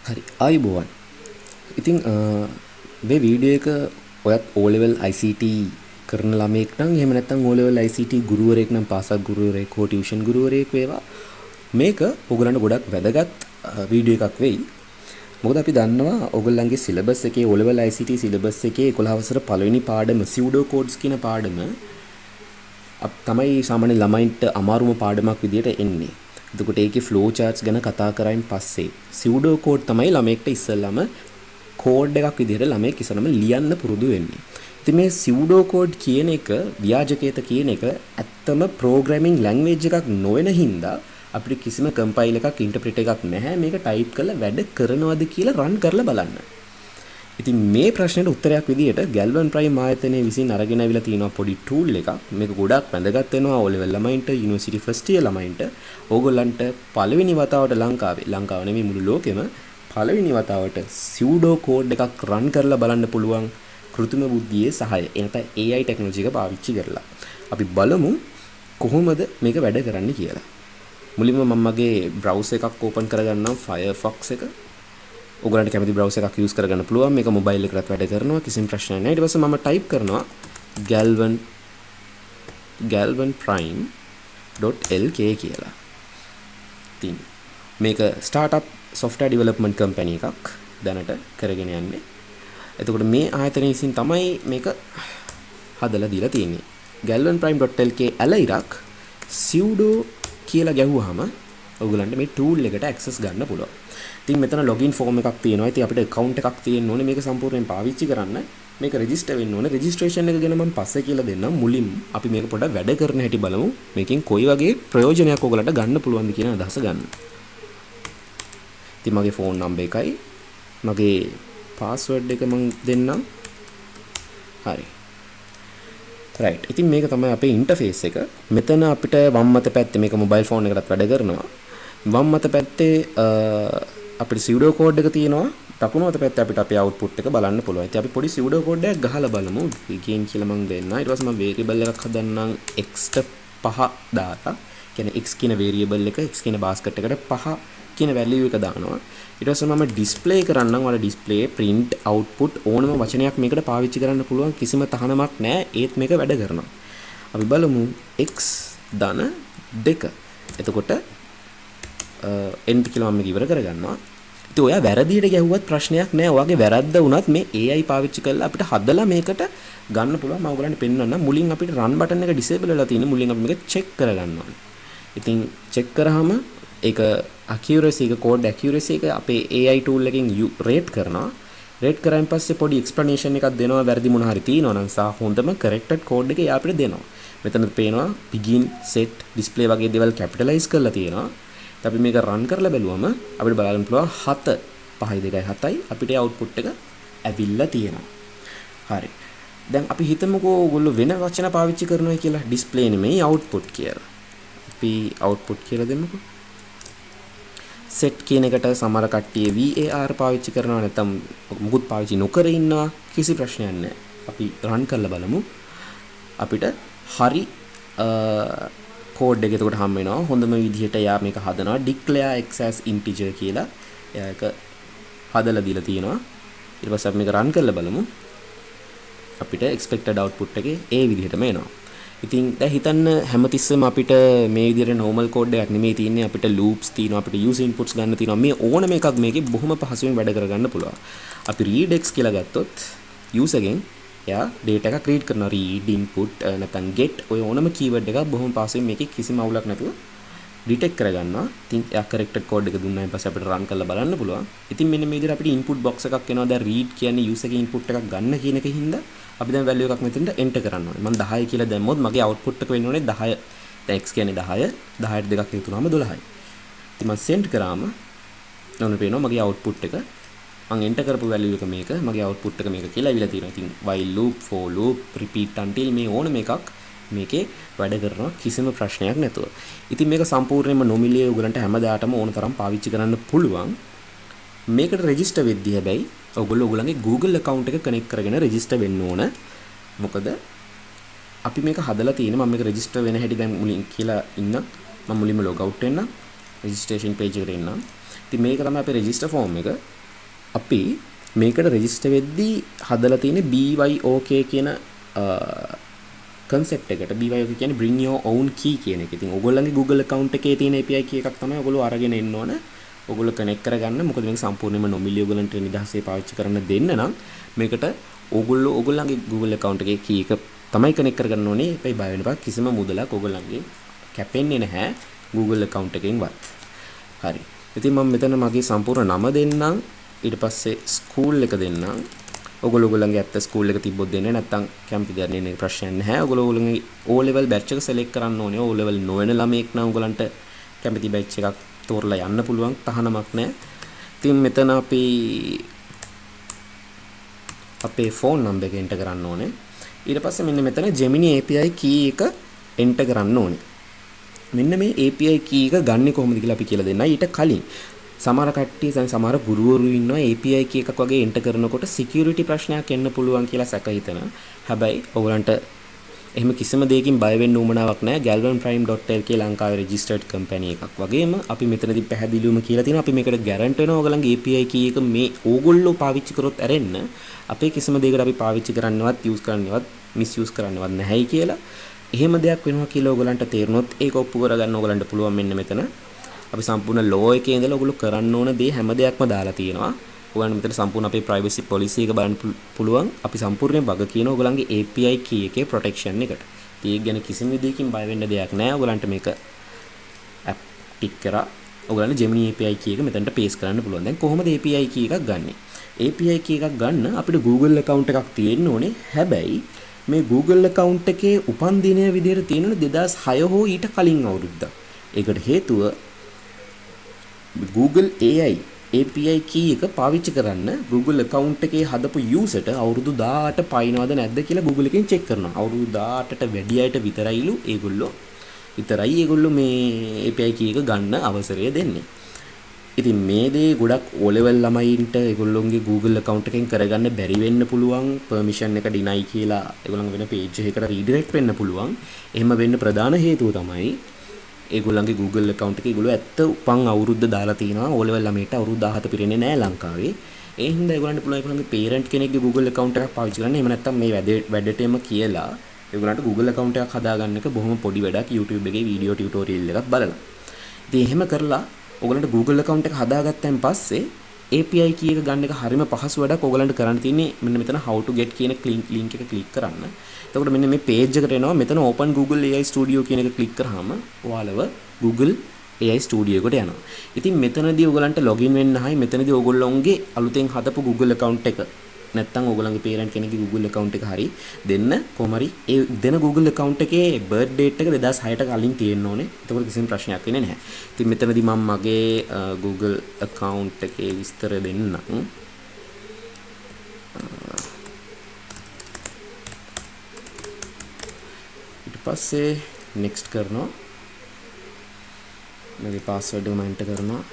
හරි ආයුබෝවන්. ඉතින් මේ වීඩියෝ එක ඔයත් O level ICT කරන ළමයෙක් නම් එහෙම නැත්නම් O level ICT ගුරුවරයෙක් නම් පාසල් ගුරුවරයෙක් හෝ ටියුෂන් ගුරුවරයෙක් වේවා මේක ඔයගලන්ට ගොඩක් වැදගත් වීඩියෝ එකක් වෙයි. මොකද අපි දන්නවා ඔයගලන්ගේ සිලබස් එකේ O level ICT සිලබස් එකේ 11 වසර පළවෙනි පාඩම pseudo codes කියන පාඩම තමයි සාමාන්‍ය ළමයින්ට අමාරුම පාඩමක් විදියට එන්නේ. එතකොට ඒකේ ෆ්ලෝ charts ගැන කතා කරායින් පස්සේ pseudo code තමයි ළමයෙක්ට ඉස්සෙල්ලාම කෝඩ් එකක් විදිහට ළමයෙක් ඉස්සෙල්ලාම ලියන්න පුරුදු වෙන්නේ. ඉතින් මේ pseudo code කියන එක ව්‍යාජකේත කියන එක ඇත්තම programming language එකක් නොවන හින්දා අපිට කිසිම compile එකක් interpret එකක් නැහැ මේක type කරලා වැඩ කරනවද කියලා run කරලා බලන්න. ඉතින් මේ ප්‍රශ්නෙට උත්තරයක් විදිහට Galvan Prime ආයතනයේ විසින් අරගෙන අවිලා තියෙනවා පොඩි tool එකක්. මේක ගොඩක් වැදගත් වෙනවා O level ළමයින්ට, university first year ළමයින්ට. ඕගොල්ලන්ට පළවෙනි වතාවට ලංකාව නෙමෙයි මුළු ලෝකෙම පළවෙනි වතාවට pseudo code එකක් run කරලා බලන්න පුළුවන් කෘත්‍රිම බුද්ධියේ සහාය. එනත AI technology එක පාවිච්චි කරලා. අපි බලමු කොහොමද මේක වැඩ කරන්නේ කියලා. මුලින්ම මම මගේ browser එකක් open කරගන්නම් Firefox එක. ඔයගොල්ලන්ට කැමති browser එකක් use කරගන්න පුළුවන්. මේක mobile එකකට වැඩ කරනවා. කිසිම ප්‍රශ්නයක් නැහැ. ඊට පස්සේ මම type කරනවා galvanprime.lk කියලා. ඉතින් මේක startup software development company එකක් දැනට කරගෙන යන්නේ. එතකොට මේ ආයතනය විසින් තමයි මේක හදලා දීලා තියෙන්නේ. galvanprime.lk ඇලයිරක් pseudo කියලා ගැහුවාම ඔයගොල්ලන්ට මේ tool එකට access ගන්න පුළුවන්. ඉතින් මෙතන login form එකක් තියෙනවා. ඉතින් අපිට account එකක් තියෙන්න ඕනේ මේක සම්පූර්ණයෙන් පාවිච්චි කරන්න. මේක register වෙන්න ඕනේ. registration එක ගැන මම පස්සේ කියලා දෙන්නම්. මුලින් අපි මේක පොඩ්ඩක් වැඩ කරන හැටි බලමු. මේකෙන් කොයි වගේ ප්‍රයෝජනයක් ඔයගලන්ට ගන්න පුළුවන්ද කියන අදහස ගන්න. ඉතින් මගේ phone number එකයි මගේ password එක මම දෙන්නම්. හරි. right. ඉතින් මේක තමයි අපේ interface එක. මෙතන අපිට වම් අත පැත්තේ මේක mobile phone එකකටත් වැඩ කරනවා. වම් අත පැත්තේ අපිට pseudo code එක තියෙනවා. දකුණු අත පැත්තේ අපිට අපේ output එක බලන්න පුළුවන්. ඉතින් අපි පොඩි pseudo code එකක් ගහලා බලමු. begin කියලා මම දෙන්නම්. ඊට පස්සේ මම variable එකක් හදන්නම් x ට 5 දාලා. කියන්නේ x කියන variable එක x කියන basket එකට 5 කියන value එක දානවා. ඊට පස්සේ මම display කරන්නම්. වල display print output ඕනම වචනයක් මේකට පාවිච්චි කරන්න පුළුවන්. කිසිම තහනමක් නැහැ. ඒත් මේක වැඩ කරනවා. අපි බලමු x ධන 2. එතකොට end කියලා මම ඉවර කරගන්නවා. ඉතින් ඔයා වැරදියට ගැහුවත් ප්‍රශ්නයක් නෑ. ඔයාගේ වැරද්ද වුණත් මේ AI පාවිච්චි කරලා අපිට හදලා මේකට ගන්න පුළුවන්. මම ඔයගලන්ට පෙන්නන්නම්. මුලින් අපිට run button එක disable වෙලා තියෙන. මුලින් අපි මේක check කරගන්න ඕනේ. ඉතින් check කරාම ඒක accuracy එක code accuracy එක අපේ AI tool එකෙන් rate කරනවා. rate කරායින් පස්සේ පොඩි explanation එකක් දෙනවා. වැරදි මොන හරි තියෙනවා නම් සහ හොඳම corrected code එක එයා අපිට දෙනවා. මෙතන පේනවා begin set display වගේ දේවල් capitalize කරලා තියෙනවා. අපි මේක run කරලා බැලුවම අපිට බලන්න පුළුවන් 7 5 2 7යි අපිට output එක ඇවිල්ලා තියෙනවා. හරි. දැන් අපි හිතමුකෝ ඔයගොල්ලෝ වෙන වචන පාවිච්චි කරනවා කියලා display නෙමෙයි output කියලා. අපි output කියලා දෙමුකෝ. set කියන එකට සමහර කට්ටිය var පාවිච්චි කරනවා නැත්නම් මුකුත් පාවිච්චි නොකර ඉන්නවා කිසි ප්‍රශ්නයක් නැහැ. අපි run කරලා බලමු. අපිට හරි කෝඩ් එක එතකොට හම් වෙනවා. හොඳම විදිහට යා මේක හදනවා declare x as integer කියලා. එයා ඒක හදලා දීලා තියෙනවා. ඊට පස්සේ අපි මේක run කරලා බලමු. අපිට expected output එකේ ඒ විදිහටම එනවා. ඉතින් දැන් හිතන්න හැමතිස්සෙම අපිට මේ විදිහට normal code එකක් නෙමෙයි තියෙන්නේ. අපිට loops තියෙනවා, අපිට user inputs ගන්න තියෙනවා. මේ ඕනම එකක් මේකේ බොහොම පහසුවෙන් වැඩ කරගන්න පුළුවන්. අපි read x කියලා ගත්තොත් user ගෙන් එයා data එකක් read කරනවා. read input නැත්නම් get ඔය ඕනම keyword එකක් බොහොම පහසුවෙන් මේකේ කිසිම අවුලක් නැතුව detect කරගන්නවා. ඉතින් එයා corrected code එක දුන්නායින් පස්සේ අපිට run කරලා බලන්න පුළුවන්. ඉතින් මෙන්න මේ විදිහට අපිට input box එකක් එනවා. දැන් read කියන්නේ user ගේ input එකක් ගන්න කියන එක හින්දා අපි දැන් value එකක් මෙතනට enter කරන්න ඕනේ. මම 10 කියලා දැම්මොත් මගේ output එක වෙන්න ඕනේ 10. දැන් x කියන්නේ 10. 10ට දෙකක් එකතු වුණාම 12යි. ඉතින් මම send කරාම ඔන්න පේනවා මගේ output එක මම enter කරපු value එක මේක මගේ output එක මේක කියලා අවිලා තියෙනවා. ඉතින් while loop for loop repeat until මේ ඕනම එකක් මේකේ වැඩ කරනවා කිසිම ප්‍රශ්නයක් නැතුව. ඉතින් මේක සම්පූර්ණයෙන්ම නොමිලේ උගලන්ට හැමදාටම ඕන තරම් පාවිච්චි කරන්න පුළුවන්. මේකට register වෙද්දී හැබැයි ඔයගොල්ලෝ ඔයගලගේ Google account එක connect කරගෙන register වෙන්න ඕන. මොකද අපි මේක හදලා තියෙන මම මේක register වෙන හැටි දැන් මුලින් කියලා ඉන්න. මම මුලින්ම log out වෙන්න. registration page එකට එන්නම්. ඉතින් මේක තමයි අපේ රෙජිස්ටර් ෆෝම් එක. අපි මේකට රෙජිස්ටර් වෙද්දී හදලා තියෙන BYOK කියන concept එකට. BYOK කියන්නේ bring your own key කියන එක. ඉතින් ඔයගොල්ලන්ගේ Google account එකේ තියෙන API key එකක් තමයි ඔයගොල්ලෝ අරගෙන එන්න ඕන. ඔයගොල්ලෝ connect කරගන්න. මොකද මේක සම්පූර්ණයෙන්ම නොමිලි ඔයගොල්ලන්ට නිදහසේ පාවිච්චි කරන්න දෙන්න නම් මේකට ඔයගොල්ලන්ගේ Google account එකේ key එක තමයි connect කරගන්න ඕනේ. ඒකයි බය වෙන්න එපා. කිසිම මුදලක් ඔයගොල්ලන්ගේ කැපෙන්නේ නැහැ Google account එකෙන්වත්. හරි. ඉතින් මම මෙතන මගේ සම්පූර්ණ නම දෙන්නම්. ඊට පස්සේ ස්කූල් එක දෙන්නම්. ඔයගොල්ලෝගේ ඇත්ත ස්කූල් එක තිබ්බොත් දෙන්නේ නැත්නම් කැමති දෙයක් නේ ප්‍රශ්නයක් නැහැ. ඔයගොල්ලෝගේ O level batch එක select කරන්න ඕනේ. O level නොවන ළමයෙක් නම් ඔයගලන්ට කැමති batch එකක් තෝරලා යන්න පුළුවන්. තහනමක් නැහැ. ඉතින් මෙතන අපි අපේ phone number එක enter කරන්න ඕනේ. ඊට පස්සේ මෙන්න මෙතන Gemini API key එක enter කරන්න ඕනේ. මෙන්න මේ API key එක ගන්නෙ කොහොමද කියලා අපි කියලා දෙන්නා. ඊට කලින් සමහර කට්ටිය සමහර ගුරුවරු ඉන්නවා API key එකක් වගේ enter කරනකොට security ප්‍රශ්නයක් එන්න පුළුවන් කියලා සැක හිතන. හැබැයි ඔයගලන්ට එහෙම කිසිම දෙයකින් බය වෙන්න උවමනාවක් නැහැ. galvanprime.lk ලංකාවේ registered company එකක් වගේම අපි මෙතනදී පැහැදිලිවම කියලා තියෙනවා අපි මේකට guarantee වෙනවා ඔයගලන්ගේ API key එක මේ ඕගොල්ලෝ පාවිච්චි කරොත් ඇරෙන්න අපේ කිසිම දෙයකට අපි පාවිච්චි කරන්නවත් use කරන්නවත් misuse කරන්නවත් නැහැයි කියලා. එහෙම දෙයක් වෙනවා කියලා ඔයගලන්ට තේරුනොත් ඒක ඔප්පු කරගන්න ඔයගලන්ට පුළුවන් මෙන්න මෙතන. අපි සම්පූර්ණ law එකේ ඉඳලා ඔයගොල්ලෝ කරන්න ඕන දේ හැම දෙයක්ම දාලා තියෙනවා. ඔයගොල්ලන්ට මෙතන සම්පූර්ණ අපේ privacy policy එක බලන්න පුළුවන්. අපි සම්පූර්ණයෙන් වග කියන ඔයගොල්ලන්ගේ API key එකේ protection එකට. ඒක ගැන කිසිම විදිහකින් බය වෙන්න දෙයක් නැහැ. ඔයගොල්ලන්ට මේක app tick කරා ඔයගොල්ලන්ට Gemini API key එක මෙතනට paste කරන්න පුළුවන්. දැන් කොහොමද API key එකක් ගන්නෙ? API key එකක් ගන්න අපිට Google account එකක් තියෙන්න ඕනේ. හැබැයි මේ Google account එකේ උපන් දිනය විදිහට තියෙනනේ 2006 හෝ ඊට කලින් අවුරුද්දක්. ඒකට හේතුව Google AI API key එක පාවිච්චි කරන්න Google account එකේ හදපු userට අවුරුදු 18 පයින්නවද නැද්ද කියලා Google එකෙන් check කරනවා. අවුරුදු 18ට වැඩි අයට විතරයි ඒගොල්ලෝ මේ API key එක ගන්න අවසරය දෙන්නේ. ඉතින් මේ දේ ගොඩක් O level ළමයින්ට ඒගොල්ලෝගේ Google account එකෙන් කරගන්න බැරි වෙන්න පුළුවන්. permission එක deny කියලා ඒගොල්ලන් වෙන page එකකට redirect වෙන්න පුළුවන්. එහෙම වෙන්න ප්‍රධාන හේතුව තමයි ඒගොල්ලන්ගේ Google account එකේ ඒගොල්ලෝ ඇත්ත උපන් අවුරුද්ද දාලා තිනවා. O level ළමයට අවුරුදු 17 පිරෙන්නේ නැහැ ලංකාවේ. ඒ හින්දා ඒගොල්ලන්ට පුළුවන් ඒගොල්ලන්ගේ parent කෙනෙක්ගේ Google account එකක් පාවිච්චි කරන්න. එහෙම නැත්නම් මේ වැඩටම කියලා ඒගොල්ලන්ට Google account එකක් හදාගන්න එක බොහොම පොඩි වැඩක්. YouTube එකේ වීඩියෝ ටියුටෝරියල් එකක් බලලා. ඉතින් එහෙම කරලා ඔයගලන්ට Google account එක හදාගත්තන් පස්සේ API key එක ගන්න එක හරිම පහසු වැඩක්. ඔයගලන්ට කරන්න තියෙන්නේ මෙන්න මෙතන how to get කියන link එක click කරන්න. එතකොට මෙන්න මේ page එකට එනවා. මෙතන open Google AI Studio කියන එක click කරාම ඔයාලව Google AI Studio එකට යනවා. ඉතින් මෙතනදී ඔයගලන්ට login වෙන්න හයි මෙතනදී ඔයගොල්ලෝගේ අලුතෙන් හදපු Google account එක නැත්නම් ඔයගලන්ගේ parent කෙනෙක්ගේ Google account එක හරි දෙන්න කොහොම හරි ඒ දෙන Google account එකේ birth date එක 2006ට කලින් තියෙන්න ඕනේ. එතකොට කිසිම ප්‍රශ්නයක් වෙන්නේ නැහැ. ඉතින් මෙතනදී මම මගේ Google account එකේ විස්තර දෙන්නම්. ඊට පස්සේ next කරනවා. මගේ password එක මම enter කරනවා.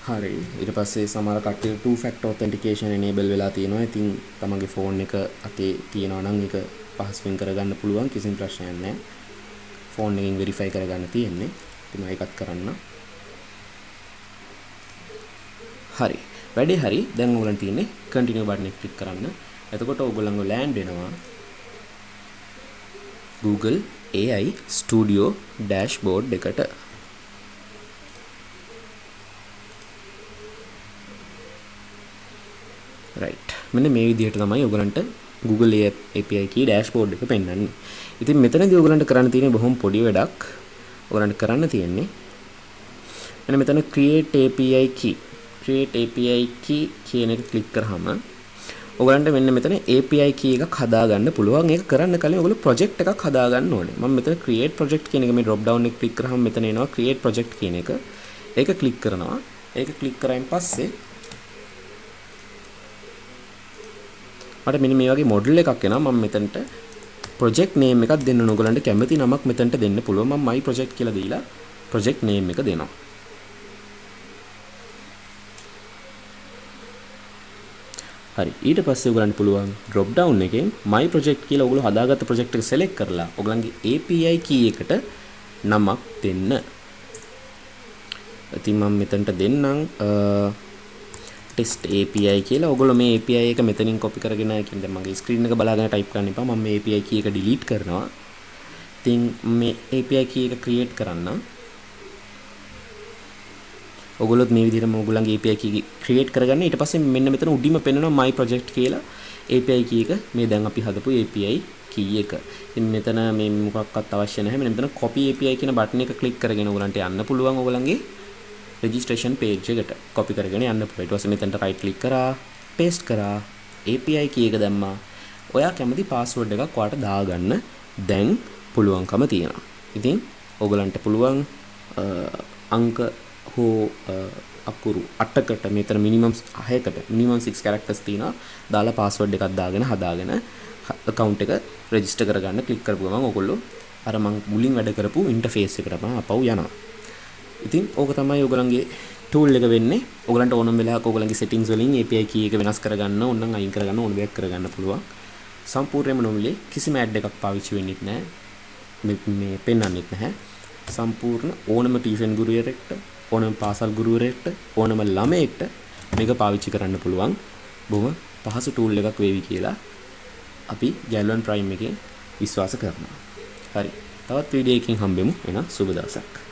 හරි ඊට පස්සේ සමහර කට්ටියට two factor authentication enable වෙලා තියෙනවා. ඉතින් තමන්ගේ phone එක අතේ තියෙනවා නම් ඒක පහසුවෙන් කරගන්න පුළුවන්. කිසිම ප්‍රශ්නයක් නැහැ. phone එකෙන් verify කරගන්න තියෙන්නේ. ඉතින් මම ඒකත් කරන්න. හරි වැඩේ හරි. දැන් ඔයගලන්ට තියෙන්නේ continue button එක click කරන්න. එතකොට ඔයගලන්ව land වෙනවා Google AI Studio dashboard එකට. right මෙන්න මේ විදිහට තමයි ඔයගලන්ට Google API key dashboard එක පෙන්වන්නේ. ඉතින් මෙතනදී ඔයගලන්ට කරන්න තියෙන්නේ බොහොම පොඩි වැඩක්. ඔයගලන්ට කරන්න තියෙන්නේ මෙන්න මෙතන create API key කියන එක click කරාම ඔයගලන්ට මෙන්න මෙතන API key එකක් හදාගන්න පුළුවන්. ඒක කරන්න කලින් ඔයගොල්ලෝ project එකක් හදාගන්න ඕනේ. මම මෙතන create project කියන එක මේ drop down එක click කරාම මෙතන එනවා create project කියන එක. ඒක click කරනවා. ඒක click කරායින් පස්සේ මට මෙන්න මේ වගේ මොඩල් එකක් එනවා. මම මෙතනට project name එකක් දෙන්න ඕන. ඔයගලන්ට කැමති නමක් මෙතනට දෙන්න පුළුවන්. මම my project කියලා දීලා project name එක දෙනවා. හරි. ඊට පස්සේ ඔයගලන්ට පුළුවන් drop down එකෙන් my project කියලා ඔයගොල්ලෝ හදාගත්ත project එක select කරලා ඔයගලන්ගේ API key එකට නමක් දෙන්න. ඉතින් මම මෙතනට දෙන්නම් test API කියලා. ඔයගොල්ලෝ මේ API එක මෙතනින් copy කරගෙන ඉතින් දැන් මගේ screen එක බලාගෙන type කරන්න එපා. මම මේ API key එක delete කරනවා. ඉතින් මේ API key එක create කරන්න. ඔයගොල්ලොත් මේ විදිහටම ඔයගොල්ලන්ගේ API key create කරගන්න. ඊට පස්සේ මෙන්න මෙතන උඩින්ම පෙන්නනවා my project කියලා API key එක. මේ දැන් අපි හදපු API key එක. ඉතින් මෙතන මේ මොකක්වත් අවශ්‍ය නැහැ. මෙතන copy API කියන බටන් එක click කරගෙන ඔයගලන්ට යන්න පුළුවන් ඔයගලන්ගේ registration page එකට copy කරගෙන යන්න පුළුවන්. ඊට පස්සේ මෙතනට right click කරා, paste කරා, API key එක දැම්මා. ඔයා කැමති password එකක් ඔයාට දාගන්න දැන් පුළුවන්කම තියෙනවා. ඉතින් ඔයගලන්ට පුළුවන් අංක හෝ අකුරු 8කට මෙතන minimum 6කට minimum 6 characters තියෙනවා. දාලා password එකක් දාගෙන හදාගෙන account එක register කරගන්න click කරපුවම ඔයගොල්ලෝ අර මම මුලින් වැඩ කරපු interface එකටම අපව යනවා. ඉතින් ඕක තමයි ඔයගලන්ගේ tool එක වෙන්නේ. ඔයගලන්ට ඕනම වෙලාවක ඔයගලන්ගේ settings වලින් API key එක වෙනස් කරගන්න ඕනනම් අයින් කරගන්න ඕන දෙයක් කරගන්න පුළුවන්. සම්පූර්ණයෙන්ම නොමිලේ කිසිම ad එකක් පාවිච්චි වෙන්නේ නැහැ. මේ පෙන්වන්නෙත් නැහැ. සම්පූර්ණ ඕනම tuition ගුරුවරයෙක්ට ඕනම පාසල් ගුරුවරයෙක්ට ඕනම ළමයෙක්ට මේක පාවිච්චි කරන්න පුළුවන්. බොහොම පහසු tool එකක් වේවි කියලා අපි Galvan Prime එකේ විශ්වාස කරනවා. හරි. තවත් වීඩියෝ එකකින් හම්බෙමු. එහෙනම් සුබ දවසක්.